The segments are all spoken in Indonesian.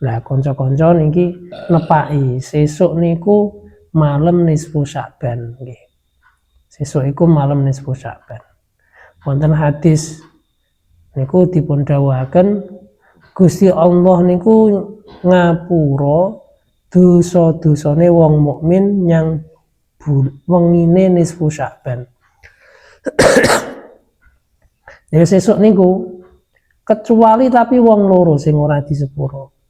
Lah kanca-kanca niki nepaki sesuk niku malam nisfu Sya'ban nggih. Sesuk iku malam nisfu Sya'ban. Wonten hadis niku dipun dawuhaken Gusti Allah niku ngapura dosa-dosane wong mukmin yang wengine nisfu Sya'ban. Ya sesuk niku kecuali tapi wong loro sing ora disepuro.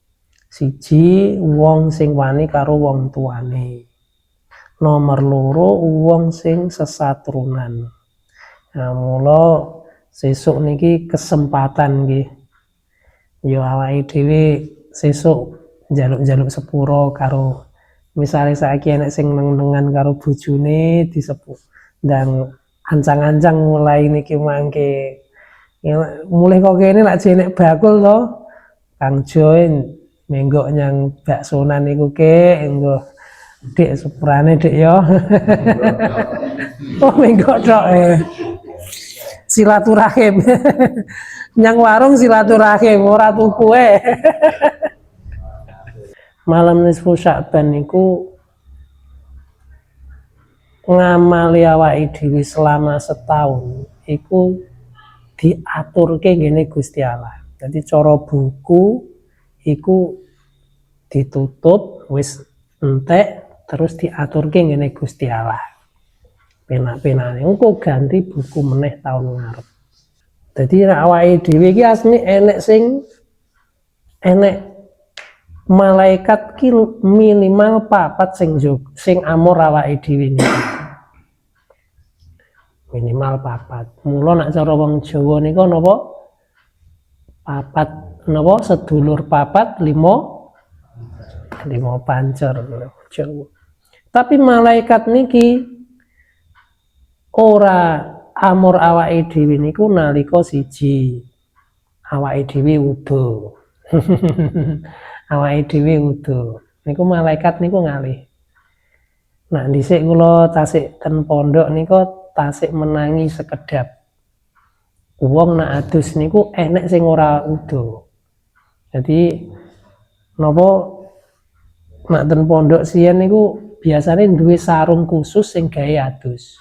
Siji wong sing wani karo wong tuane. Nomor loro wong sing sesatrunan. Nah, mula sesuk niki kesempatan nggih. Ya awake dhewe sesuk njaluk-njaluk sepuro karo misale saiki enek sing neng-nengan karo bojone disepur ndang ancang-ancang mulai niki mangke. Ya, mulai kok kene lak jenek bakul to. Kang Join menggok nyang baksonan niku ke engko Dik sepurane Dik ya. Oh menggok tok silaturahim. Nyang warung silaturahim ora tuku Malam nisfu Sya'ban niku ngamali awake dhewe selama setahun iku diaturke ngene Gusti Allah. Jadi cara buku iku ditutup wis entek terus diaturke ngene Gusti Allah. Penak-penane engko ganti buku meneh taun ngarep. Dadi nek awake dhewe iki asline enek malaikat ki minimal 4 sing amur awake dhewe niku. Minimal 4. Mula nek cara wong Jawa niku napa? 4 napa sedulur 4 5 pancur Jawa. Tapi malaikat niki ora amur awake dhewe niku nalika siji awake dhewe wudu. Awake dhewe wudu. Niku malaikat niku ngalih. Nah, dhisik kula tasik ten pondok niku tasik menangi sekedap. Wong nak adus niku enek sing ora wudu. Jadi napa nak ten pondok siyen niku biasane duwe sarung khusus sing gawe adus.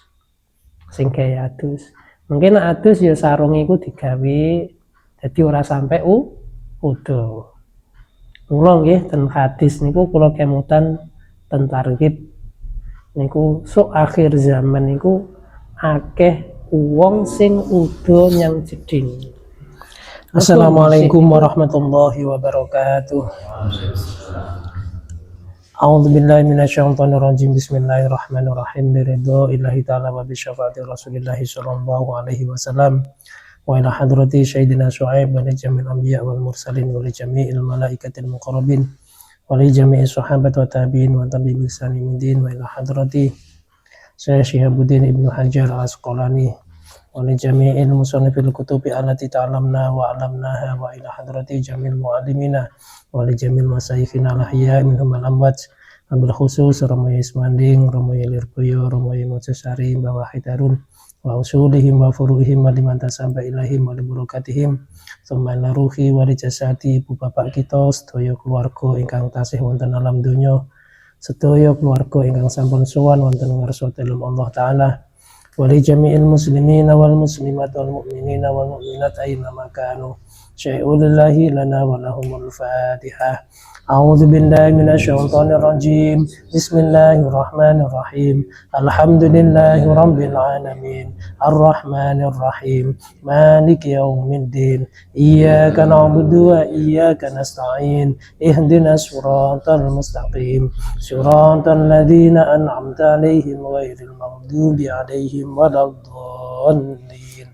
Mungkin nak adus ya sarung iku digawe dadi ora sampai wudu. Mula nggih ten hadis niku kula kemutan ten targhib niku sok akhir zaman niku akeh wong sing udo nyang jeding. Assalamualaikum warahmatullahi wabarakatuh. A'udzu billahi minasyaitonir rajim. Bismillahirrahmanirrahim. Biridho ilahi ta'ala wa bi syafaati Rasulillah sallallahu alaihi wasallam. Wa ila hadrati sayyidina Syu'aib wa jamil anbiya wal mursalin wa li jami'il malaikatil muqarrabin wa li jami'i sahabat wa tabi'in wa tabi'in bisanin din wa ila hadrati Syekh Syihabuddin Ibnu Hajar Al-Asqalani wa li jami'il musannifil kutubi allati ta'lamna wa 'allamnaha wa ila hadrati jamil mu'allimina wa li jamil masayikhina al-ahya minhum al-amwat bil khusus Romoyo Ismanding, Romoyo Lirboyo, Romoyo Mojosari, Mbah Hidarun wa usulihim wa furuhim wa liman tasamba ilahim wa li barakatihim thumma ila ruhi wa li jasadi ibu bapak kita sedaya keluarga ingkang tasih wonten alam donya sedaya keluarga ingkang sampun sowan wonten ngarsa dalem Allah taala wa li jami'il muslimina wal muslimat wal mu'minina wal mu'minat aina makanu syai'ulillahi lana wa lahumul fatihah. A'udzu billahi minasyaitonir rajim. Bismillahirrahmanirrahim. Alhamdulillahi rabbil alamin. Arrahmanir rahim. Maliki yaumiddin. Iyyaka na'budu wa iyyaka nasta'in. Ihdinas siratal mustaqim. Siratal ladzina an'amta 'alaihim ghairil maghdubi 'alaihim waladdallin.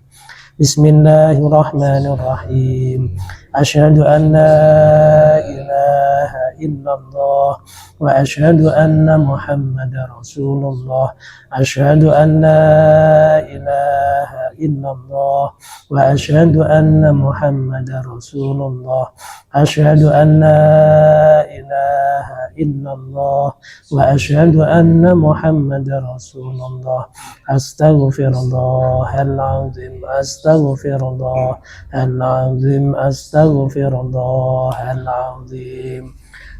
Bismillahirrahmanirrahim. Asyhadu an la ilaha illallah wa asyhadu anna Muhammadar Rasulullah. Asyhadu an la ilaha illallah wa asyhadu anna Muhammadar Rasulullah. Asyhadu an la ilaha illallah wa asyhadu anna Muhammadar Rasulullah. Astaghfirullahal azim, astaghfirullahal azim, astaghfirullahal azim.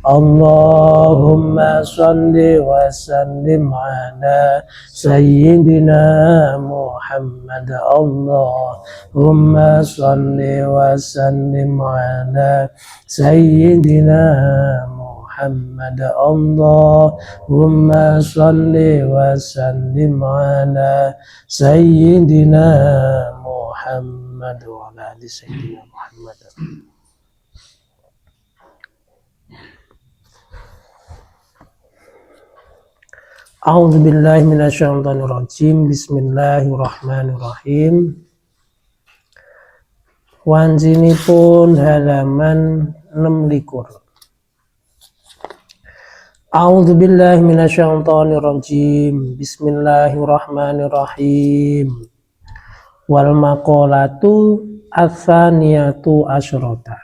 Allahumma salli wa sallim ala Sayyidina Muhammad. Allahumma salli wa sallim ala Sayyidina Muhammad. Allahumma salli wa sallim ala Sayyidina Muhammad wa ala ali Sayyidina Muhammad. A'udzu billahi minasyaitonir rajim. Bismillahirrahmanirrahim. Wanjinipun halaman 26. A'udzu billahi minasyaitonir rajim. Bismillahirrahmanirrahim. Wal maqalatu ats-tsaniyatu asyrata.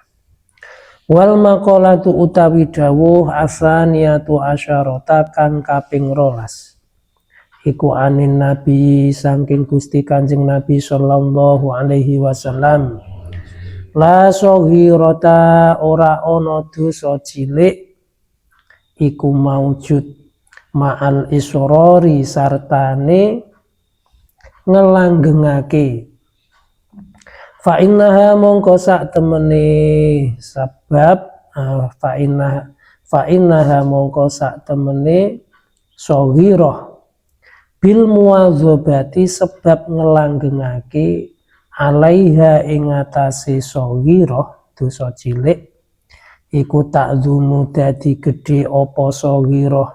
Wal maqalatu utawi dawuh ats-tsaniyatu asyarata kang kaping 12. Iku anin Nabi saking Gusti Kanjeng Nabi sallallahu alaihi wasallam. La shaghirata ora ana dosa cilik iku maujud ma'al isrori sartane ngelanggengake. Fa innaha mongko sak temene sebab fa innaha mongko sak temene shaghirah bil muwadzabati sebab ngelanggengake alaiha ing atase shaghirah dosa cilik iku takzumu dadi gedhe apa shaghirah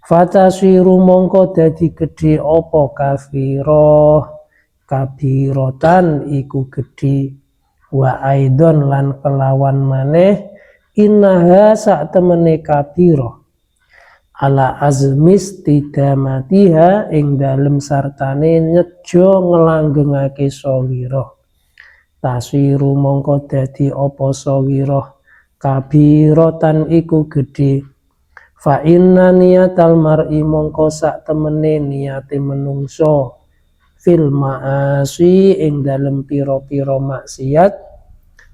fatasiru mongko dadi gedhe apa kafirah kabirotan iku gedhe wa aidon lan kelawan maneh innaha sak temene kabira ala azmis tidamatiha ing dalem sartane nyejo ngelanggengake shaghirah tasiru mongko dadi apa shaghirah kabirotan iku gedhe fa inna niyatal mar'i mongko sak temene niate menungso fil ma'asi ing dalem pira-pira maksiat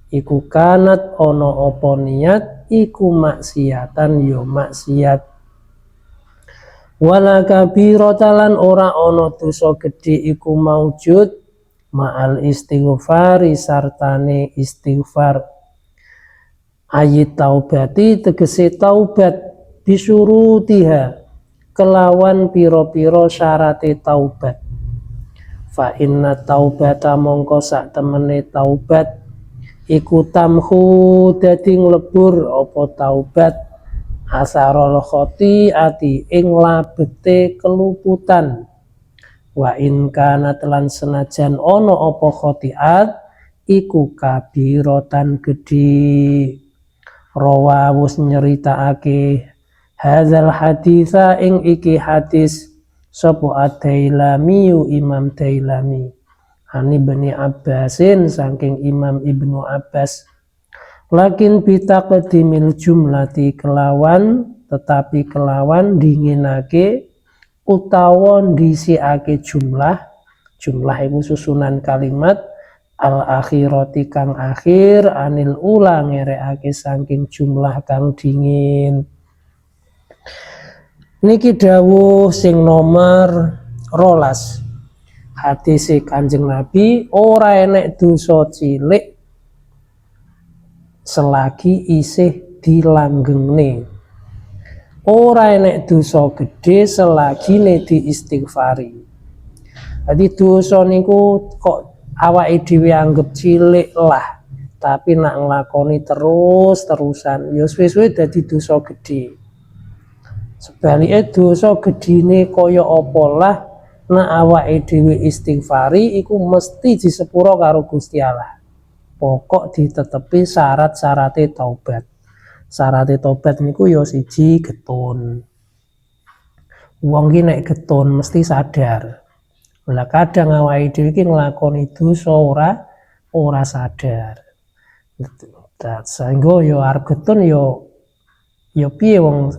iku kanat ana apa niat iku maksiatan yo maksiat wala kabiratalan ora ana dosa gedhe iku maujud ma'al istighfari sartane istighfar ayat taubati tegese taubat bisurutiha kelawan pira-pira syarate taubat. Fa inna taubata mongko sak temene taubat iku tamhu dadi nglebur apa taubat asarul khotiati ing labete keluputan wa in kana telan senajan ana apa khotiat iku kabiratan gedhe rawa wis nyeritakake hadzal haditsa ing iki hadis sapa Ad-Dailami Imam Dailami ani Bani Abbasin saking Imam Ibnu Abbas lakin bitaqdimil jumlati kelawan tetapi kelawan dinginake utawa ndisiake jumlah iku susunan kalimat al akhirati kang akhir anil ula ngerekake saking jumlah kang dingin. Niki dawuh sing nomor 12 hadis Kanjeng Nabi ora enek dosa cilik selagi isih dilanggengne ora enek dosa gedhe selagi diistighfari. Jadi dosa niku kok awake dhewe anggap cilik lah tapi nak nglakoni terus-terusan ya suwe-suwe dadi dosa gedhe. Sebaliknya dosa gedine kaya apa lah nak awake dhewe istighfari iku mesti disepuro karo Gusti Allah. Pokok ditetepi syarat-syarate taubat. Syarate taubat niku ya siji getun. Wong ki nek getun mesti sadar. Lah kadang awake dhewe iki nglakoni dosa ora sadar. Sehingga ya arep getun ya ya piye wong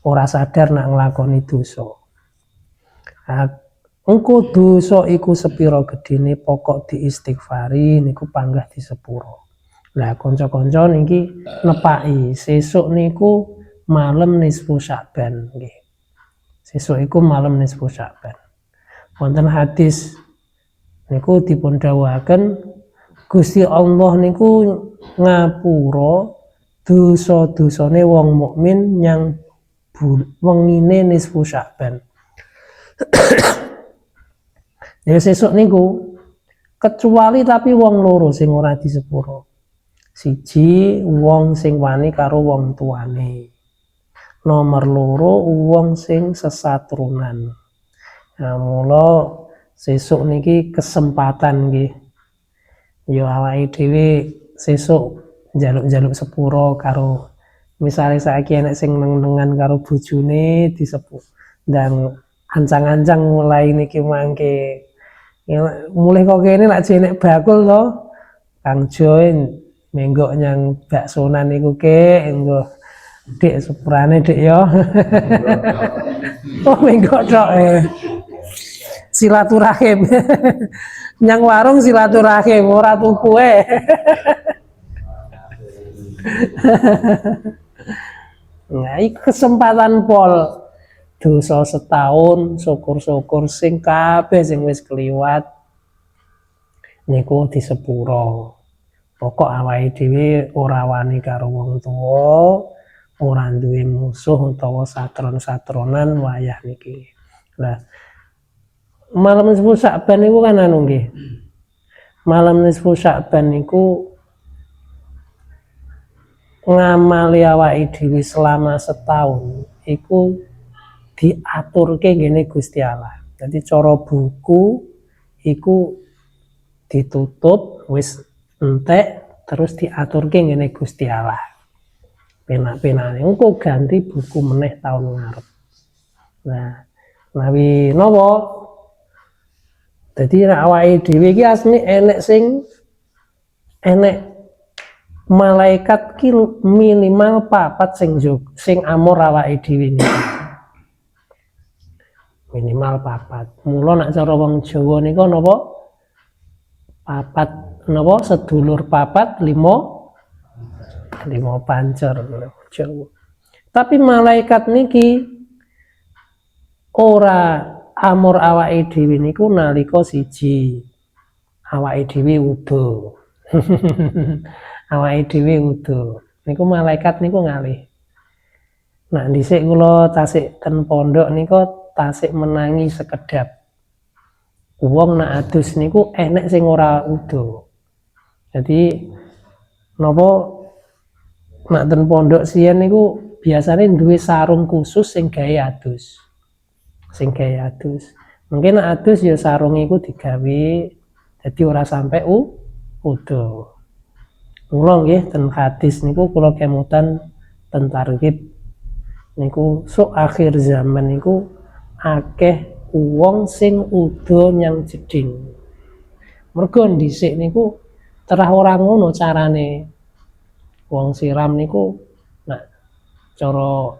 ora sadar nak nglakoni dosa. Engko dosa iku sepira gedene pokok diistighfari niku panggah di sepuro. Lah kanca-kanca niki nepaki sesuk niku malam nisfu Sya'ban nggih. Sesuk iku malam nisfu Sya'ban. Wonten hadis niku dipun dawuhaken Gusti Allah niku ngapura dosa-dosane wong mukmin yang wengine nisfu Sya'ban. Ya sesuk niku kecuali tapi wong loro sing ora disepuro. Siji wong sing wani karo wong tuane. Nomor loro wong sing sesatrunan. Nah, mula sesuk niki kesempatan nggih. Ya awake dhewe sesuk njaluk-njaluk sepuro karo misale saiki enek sing neng-nengan karo bojone disepur. Dan ancang-ancang mulai niki mangke ya, mulai kok kene nak jenek bakul to Kang Joy menggok nyang baksonan niku ke engko Dik sepurane Dik ya. Oh menggok tok silaturahim. Nyang warung silaturahim ora tuku Nah, iki kesempatan pol dosa setahun syukur-syukur sing kabeh sing wis kliwat niku disepuro. Pokok awake dhewe ora wani karo wong tuwa, ora duwe musuh utawa satron-satronan wayah niki. Lah malam nisfu Sya'ban niku kan anu nggih. Malam nisfu Sya'ban niku ngamali awake dhewe selama setahun iku diaturke ngene Gusti Allah. Jadi cara buku iku ditutup wis entek terus diaturke ngene Gusti Allah. Penak-penane engko ganti buku meneh taun ngarep. Nah, menawi napa? Dadi nek awake dhewe iki asline enek malaikat ki minimal 4 sing amur awake dhewe niki. Minimal 4. Mula nek cara wong Jawa nika napa? 4 napa sedulur 4 5 pancer Jawa. Tapi malaikat niki ora amur awake dhewe niku nalika siji awake dhewe udo. Awake dhewe udo. Niku malaikat niku ngalih. Nah dhisik kula tasik ten pondok niku tasik menangi sekedap. Wong nak adus niku enek sing ora udo. Jadi napa nak ten pondok siyen niku biasane duwe sarung khusus sing gawe adus. Mungkin nak adus ya sarung iku digawe dadi ora sampai udo. Mula nggih ten hadis niku kula kemutan ten targhib niku sok akhir zaman niku akeh wong sing udo nyang jeding. Mergo dhisik niku terah ora ngono carane. Wong siram niku nak cara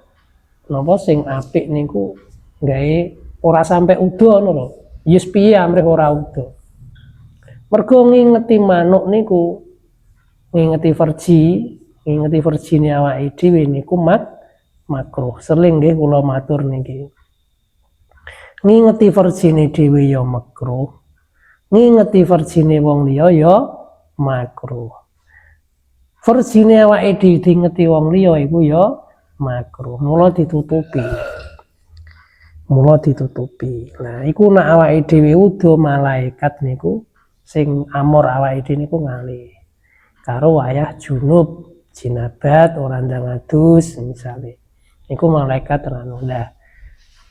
napa sing apik niku gawe ora sampai udo ngono lho. Yes piye amrih ora udo. Mergo ngingeti manuk niku ngingeti verjine awake dhewe niku makruh. Seling nggih kula matur niki. Ngingeti verjine dhewe ya makruh. Ngingeti verjine wong liya ya makruh. Verjine awake dhewe diingeti wong liya iku ya makruh. Mula ditutupi. Nah, iku nek awake dhewe udo malaikat niku sing amor awake dhewe niku ngalih. Karo wayah junub, jinabat, ora ndang adus misale. Niku malaikat anu. Lah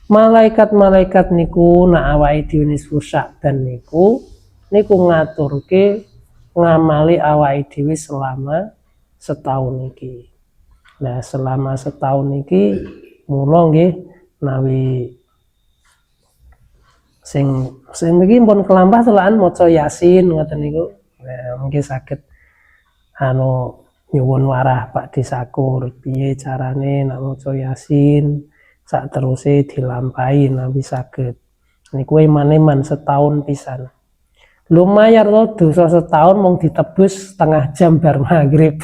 malaikat niku nek awake dhewe nisfu Sya'ban niku ngaturke ngamali awake dhewe selama setahun iki. Nah, selama setahun iki mula nggih nawi sing iki pun kelampah telaan maca Yasin ngoten niku. Nah, mungkin saged nyuwun warah Pak Disakur piye carane nek maca Yasin sak teruse dilampahi nabi saged niku iman-iman setahun pisan. Lumayan loh dosa setahun mung ditebus setengah jam bar maghrib.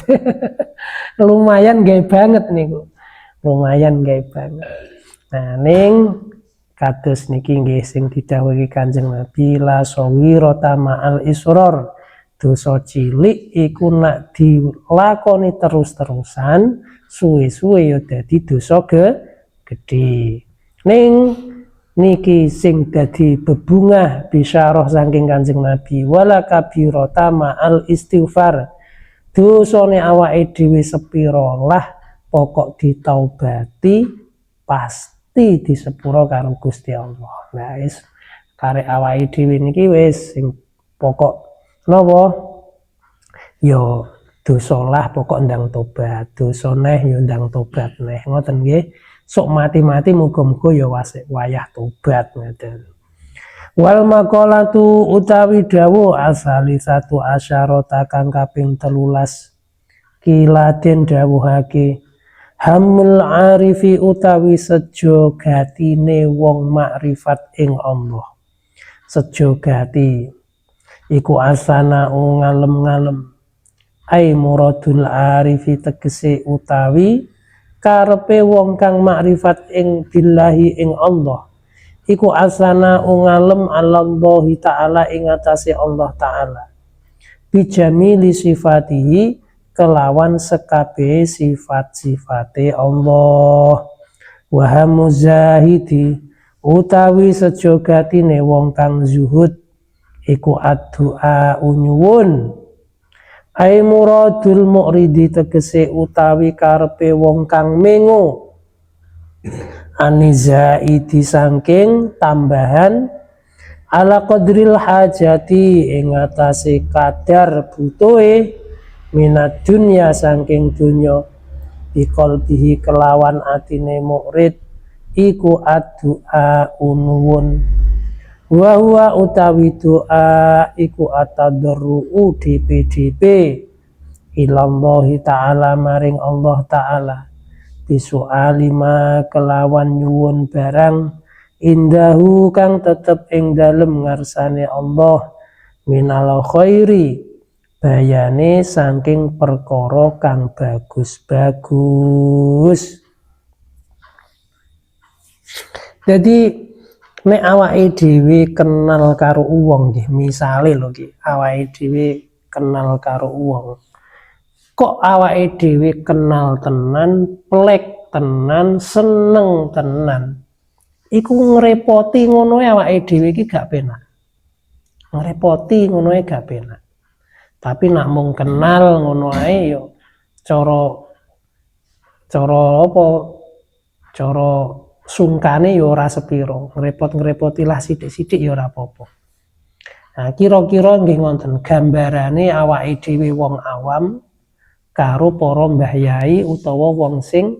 Lumayan gay banget niku. Lumayan gay banget. Nah, ning kados niki nggih sing didhawuhi Kanjeng Nabi la sawirata ma'al isror. Dosa cilik iku nak dilakoni terus-terusan, suwe-suwe ya dadi dosa gedhe. Ning niki sing dadi bebungah bisyarah saking Kanjeng Nabi wala kabirata ma'al istighfar. Dosane awake dhewe sepira lah pokok ditaubati pasti disepuro karo Gusti Allah. Nah, wis karek awake dhewe niki wis sing pokok napa? Ya dosa lah pokok ndang tobat, dosa neh ya ndang tobat neh. Ngoten nggih. Sok mati-mati muga-muga ya wayah tobat ngoten. Wal maqalatu utawi dawuh asali satu asyarata kang kaping 13 kiladen dawuhake hamul arifi utawi sejo gatine wong makrifat ing Allah. Sejo gati iku asana ngalem-ngalem ai muradul arifi tegese utawi karepe wong kang makrifat ing billahi ing Allah iku asana ngalem Allah taala ing atase Allah taala bijamili sifatihi kelawan sekabehe sifat-sifate Allah wa hamuzahidi utawi sejogatine wong kang zuhud iku addu'a unyuwun ai muradul mu'ridi tegese utawi karepe wong kang mengo anizaidi saking tambahan ala qadril hajati ing atase kadar butuhe minat dunya saking dunya biqalbihi kelawan atine murid iku addu'a unwun wa huwa utawi doa iku atadarru DPDP ilallahi ta'ala maring Allah ta'ala bisu'alima kelawan nyuwun barang indahu kang tetep ing dalem ngarsane Allah minal khairi bayane saking perkara kang bagus-bagus. Jadi nek awake dhewe kenal karo wong nggih, misale lho nggih, awake dhewe kenal karo wong. Kok awake dhewe kenal tenan, plek tenan, seneng tenan. Iku ngrepoti ngono awake dhewe iki gak penak. Ngrepoti ngono gak penak. Tapi nak mung kenal ngono ae yo cara apa? Cara sungkane ya ora sepiro, ngrepot-ngrepoti lah sithik-sithik ya ora apa-apa. Nah, kira-kira nggih ngoten gambarane awake dhewe wong awam karo para mbah yai utawa wong sing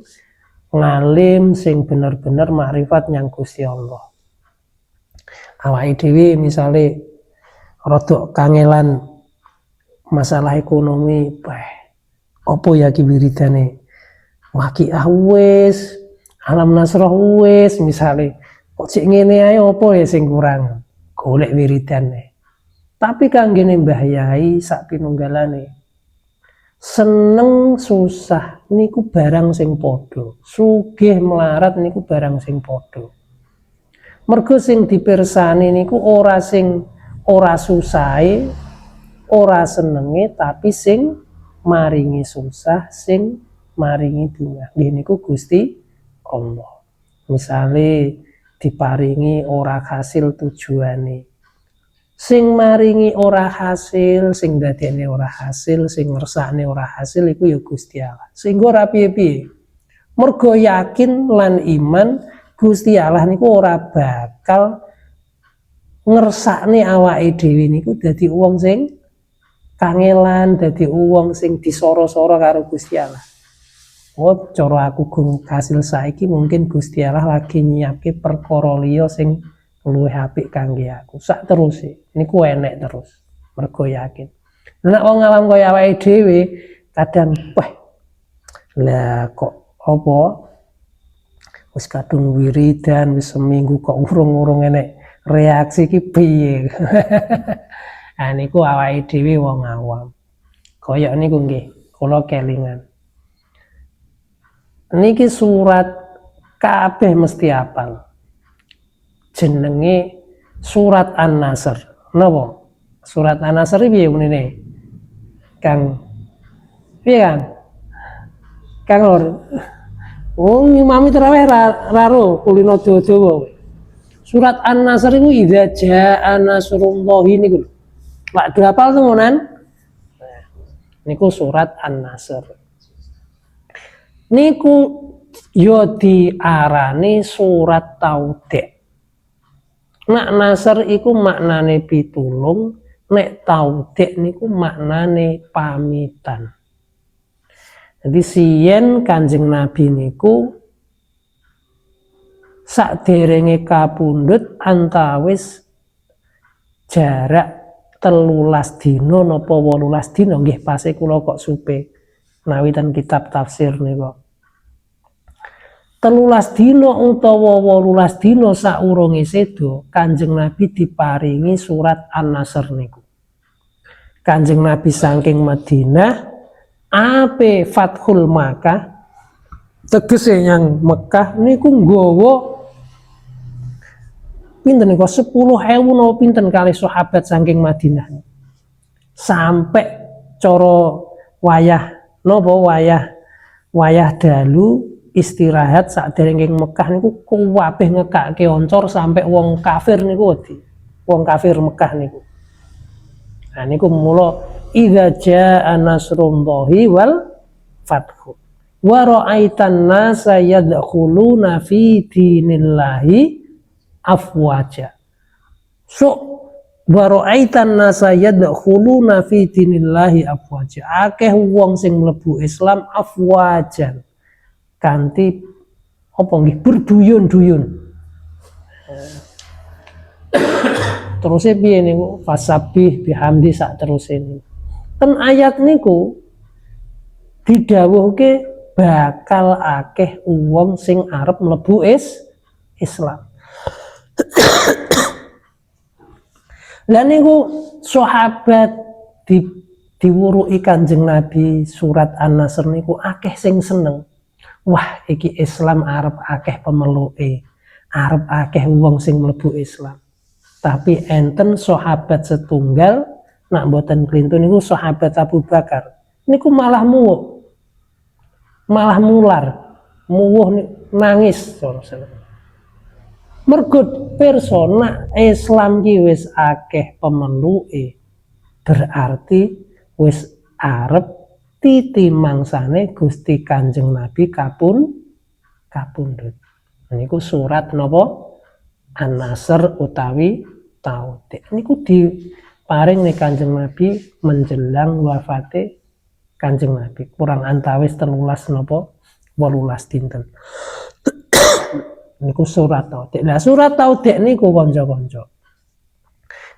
ngalim sing bener-bener makrifat nyang Gusti Allah. Awake dhewe misale rada kangelan masalah ekonomi, apa ya ki wiridane? Waqiah wis Alam Nasrah wis misale kok sik ngene ae apa ya sing kurang golek wiridane. Tapi kanggene Mbah Yai sak pinunggalane seneng susah niku barang sing padha, sugih melarat niku barang sing padha. Mergo sing dipirsani niku ora susahe, ora senenge tapi sing maringi susah, sing maringi dunya. Nggih niku Gusti Allah. Misale diparingi ora hasil tujuane. Sing maringi ora hasil, sing dadekne ora hasil, sing ngersakne ora hasil iku ya Gusti Allah. Sehingga ora piye-piye. Mergo yakin lan iman Gusti Allah niku ora bakal ngersakne awake dhewe niku dadi wong sing kangelan, dadi wong sing disoro-soro karo Gusti Allah. Oh, cara aku gung hasil saiki mungkin Gusti Allah lagi nyiapke perkara liya sing luwih apik kangge aku. Sak teruse niku enek terus. Mergo yakin. Nek wong awam kaya awake dhewe kadang lah kok apa wis kadung wiridan wis seminggu kok urung-urung enek reaksi ki piye. Nah niku awake dhewe wong awam. Kaya niku nggih, kula kelingan. Niki surat kabeh mesti apal. Jenenge surat An-Nasr. Napa? Surat An-Nasr piye menene? Kang piye Kang? Kang Lur. Wong imami tarawih raro kulino Jawa-Jawa. Surat An-Nasr iku idza jaa nasrullahi niku. Lak do hafal temenan? Niku surat An-Nasr. Niku yo diarani surat taudek. Nek Nasr iku maknane pitulung, nek taudek niku maknane pamitan. Jadi siyen Kanjeng Nabi niku sakderenge kapundhut antawis jarak 13 dina napa 18 dina nggih pase kula kok supe nawitan kitab tafsir niku. 13 dina utawa 18 dina saurunge seda Kanjeng Nabi diparingi surat An-Nasr niku. Kanjeng Nabi saking Madinah ape Fathul Makkah tegese yang Mekah niku nggawa pinten niku 10.000 napa pinten kali sahabat saking Madinah. Sampai cara wayah napa wayah dalu istirahat sakderenge Mekah niku kabeh ngekake oncor sampai wong kafir niku wedi. Wong kafir Mekah niku. Nah niku mula idza jaa nasrullahi wal fathu wa ra'aitan nasa yadkhuluna fi dinillahi afwaja. So wa ra'aitan nasa yadkhuluna fi dinillahi afwaja. Akeh wong sing mlebu Islam afwajan. Kanthi apa nggih berduyun-duyun. Terusé piye niku fasabih bihamdi sak terusé niku. Ten ayat niku didhawuhke bakal akeh wong sing arep mlebu Islam. Lah niku sahabat diwuruki Kanjeng Nabi surat An-Nasr niku akeh sing seneng. Wah, iki Islam arep akeh pemeluke, arep akeh wong sing mlebu Islam. Tapi enten sahabat setunggal nak mboten klintun niku sahabat Abu Bakar. Niku malah muwuh. Malah mular, muwuh nangis. Mergo pirsa nak Islam ki wis akeh pemeluke. Berarti wis arep titi mangsane Gusti Kanjeng Nabi kapundhut. Niku surat napa? An-Nasr utawi taudek. Niku diparing nih Kanjeng Nabi menjelang wafate Kanjeng Nabi. Kurang antawis 13 napa 18 dinten. Niku surat taudek. Nah surat taudek niku kanca-kanca.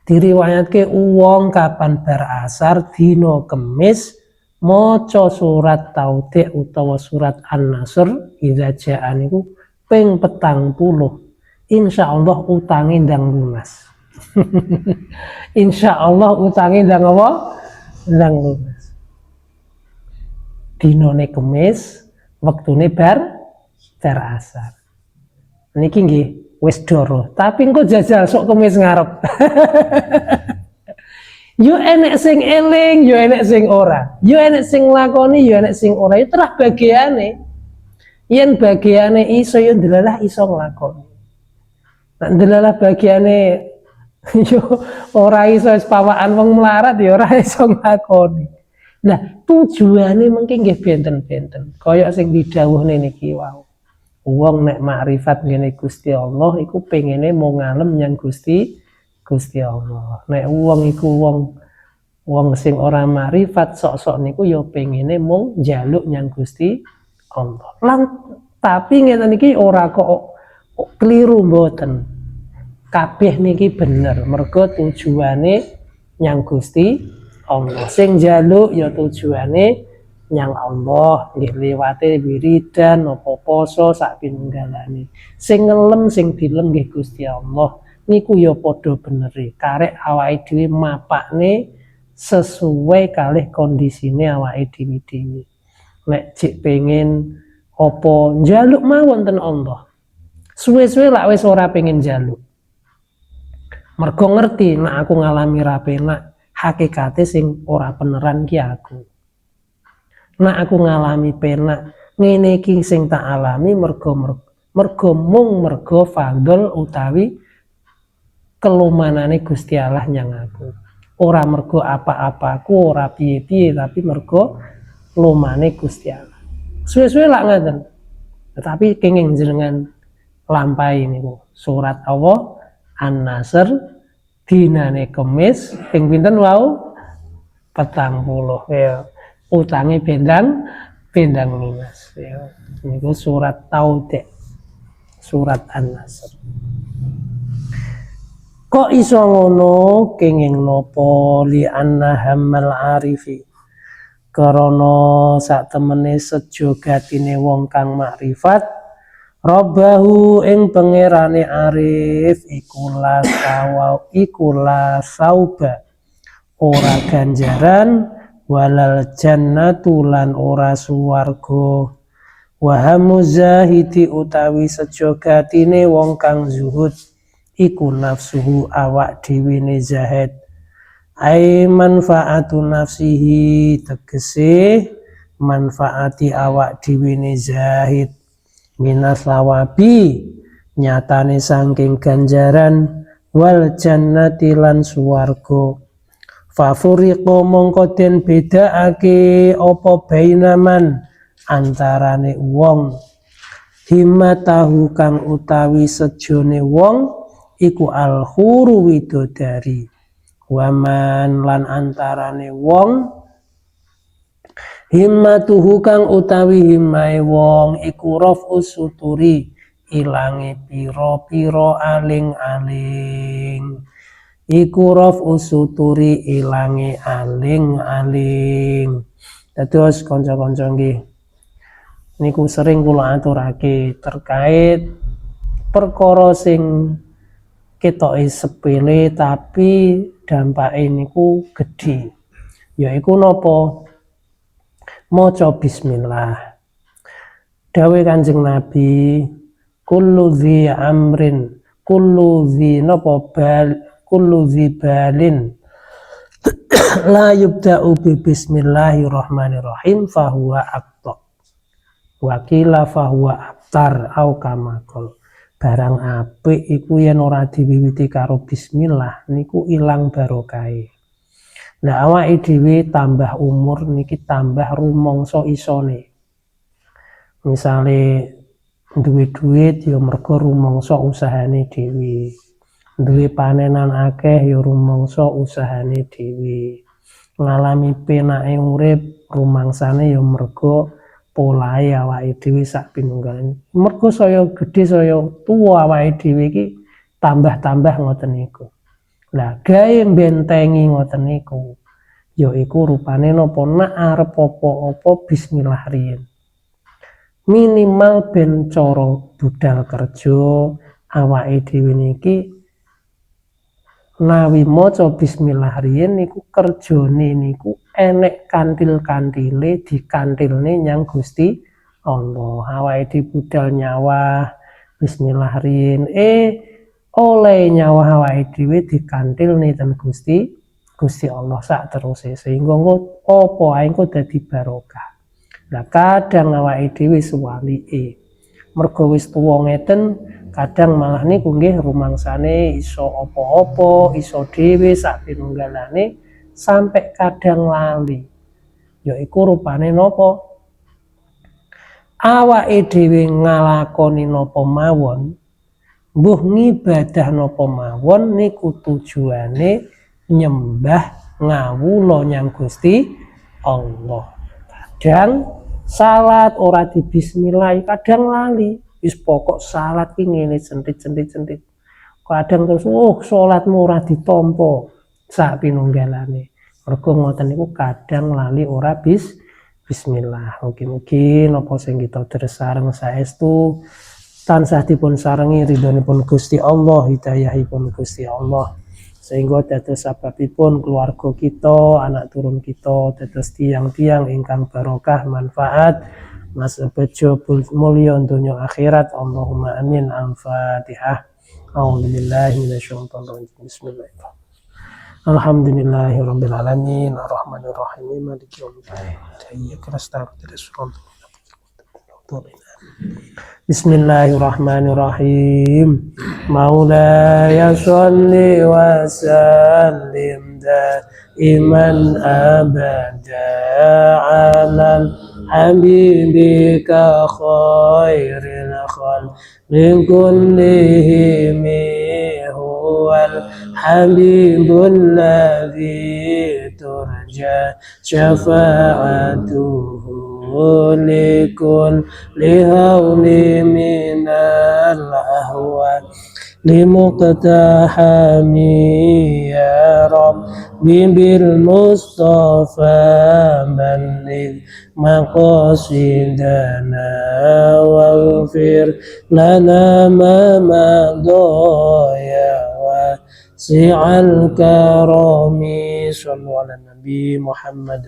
Diriwayatke wong kapan bar asar dina Kemis maca surat taudek utawa surat An-Nasr idza jaa niku ping 40. Insyaallah utange ndang lunas. Insyaallah utange ndang apa? Ndang lunas. Dinane Kemis, wektune bar asar. Niki nggih wis doro, tapi engko jajal sok Kemis ngarep. Yo enek sing eling, yo enek sing ora. Yo enek sing lakoni, yo enek sing ora. Itu terah bagiane. Yen bagiane iso yo ndelalah iso nglakoni. Nek ndelalah bagiane yo ora iso pawaan wong melarat ya ora iso nglakoni. Nah, tujuane mengke nggih benten-benten. Kaya sing didhawuhne niki wau. Wong nek makrifat ngene Gusti Allah iku pengene mau ngalem nyang Gusti Allah. Nek wong iku wong sing ora makrifat sok-sok niku ya pengene mung njaluk nyang Gusti Allah. Lan tapi ngeten iki ora kok keliru mboten. Kabeh niki bener mergo tujuane nyang Gusti Allah. Sing njaluk ya tujuane nyang Allah nggih liwate wiridan apa poso sak pinunggalane. Sing ngelem sing dilem nggih Gusti Allah niku ya padha benere karek awake dhewe mapakne sesuai kalih kondisine awake dhewe. Nek jek pengen apa njaluk mawon ten Allah. Suwe-suwe lak wis ora pengen njaluk. Mergo ngerti nek aku ngalami ra penak, hakikate sing ora beneran ki aku. Nek aku ngalami penak, ngene iki sing tak alami mergo fadl utawi kelumanane Gusti Allah nyang aku. Ora mergo apa-apaku, ora piye-piye, tapi mergo lumane Gusti Allah. Suwe-suwe lak ngaten. Tetapi kenging jenengan lampahi niku surat Allah An-Nasr dinane Kemis ping pinten wau 40 ya. Utange bendang lunas ya. Niku surat Taubah. Surat An-Nasr. Kok iso ngono kenging napa li anna hammal arifi karana sak temene sejogatine wong kang makrifat Rabbahu ing pangerane arif iku la sauba ora ganjaran walal jannatu lan ora suwarga wa hamuzahiti utawi sejogatine wong kang zuhud iku nafsuhu awak dhewe ne zahid ai manfaatu nafsihi tegese manfaati awak dhewe ne zahid minas lawabi nyatane saking ganjaran wal jannati lan suwarga fafuriqo mongko den bedakake apa bainaman antarane wong himmatahu kang utawi sejone wong iku al-khuru widodari waman lan antarane wong himmatuhu kang utawi himmahe wong iku raf'us suturi ilange pira-pira aling-aling iku raf'us suturi ilange aling-aling. Dados kanca-kanca nggih niku sering kula aturake terkait perkara sing ketoke sepele tapi dampake niku gedhe. Yaiku napa? Maca bismillah. Dawe Kanjeng Nabi, kullu dzi amrin, kullu dzi balin la yubda'u bi bismillahirrahmanirrahim fahuwa aqta. Wa qila fahuwa abtar au kama qol. Barang apik iku yen ora diwiwiti karo bismillah niku ilang barokahe. Lah awake dhewe tambah umur niki tambah rumangsa isone. Misale duwe duit ya mergo rumangsa usahane dhewe. Duwe panenan akeh ya rumangsa usahane dhewe. Ngalami penake urip rumangsane ya mergo polahe awake dhewe sak pinunggalan. Mergo saya gedhe saya tuwa awake dhewe iki tambah-tambah ngoten niku. Lah gawe bentengi ngoten niku yaiku rupane napa nek arep apa-apa bismillah riyin. Minimal ben cara budal kerja awake dhewe niki nawi maca bismillah riyin niku kerjane niku enek kantil-kantile dikantilne nyang Gusti Allah. Awake dibudal nyawa bismillah riyin oleh nyawa awake dhewe dikantilne ten Gusti Allah sak teruse sehingga apa ae engko dadi barokah. Lah kadang awake dhewe suwalike mergo wis tuwa ngeten kadang malah niku nggih rumangsane iso apa-apa iso dhewe sak pinunggalane sampai kadang lali yaiku rupane napa awake dhewe nglakoni napa mawon mbuh ngibadah napa mawon niku tujuane nyembah ngawula nyang Gusti Allah. Kadang salat ora di bismillah kadang lali wis pokok salat ki ngene centit. Kadang terus salatmu ora ditampa sak pinunggalane. Mergo ngoten niku kadang lali ora Bismillah. Mugi-mugi napa sing kita tresareng saestu tansah dipun sarengi ridhonipun Gusti Allah, hidayahipun Gusti Allah. Sehingga dados sababipun keluarga kita, anak turun kita dados tiang-tiang ingkang barokah manfaat masa bejo mulya donya akhirat. Allahumma amin. Al-Fatihah. A'udzubillahi minasyaitonir rajim. Bismillahirrahmanirrahim. Alhamdulillahirabbil alamin arrahmanir rahim maliki yaumiddin iyyaka nasta'in ihdinas siratal mustaqim. Bismillahirrahmanirrahim. Maulaya sholli wa sallim daiman abada alal habibika khairil khalqi kullihim huwal habibul ladzi turja syafa'atuhu likul lihauli minal ahwal limuqtahami ya Rabbi bil Mustafa balligh maqasidana waghfir lana ma madaya wasi'al karami. Sallu ala Nabi Muhammad.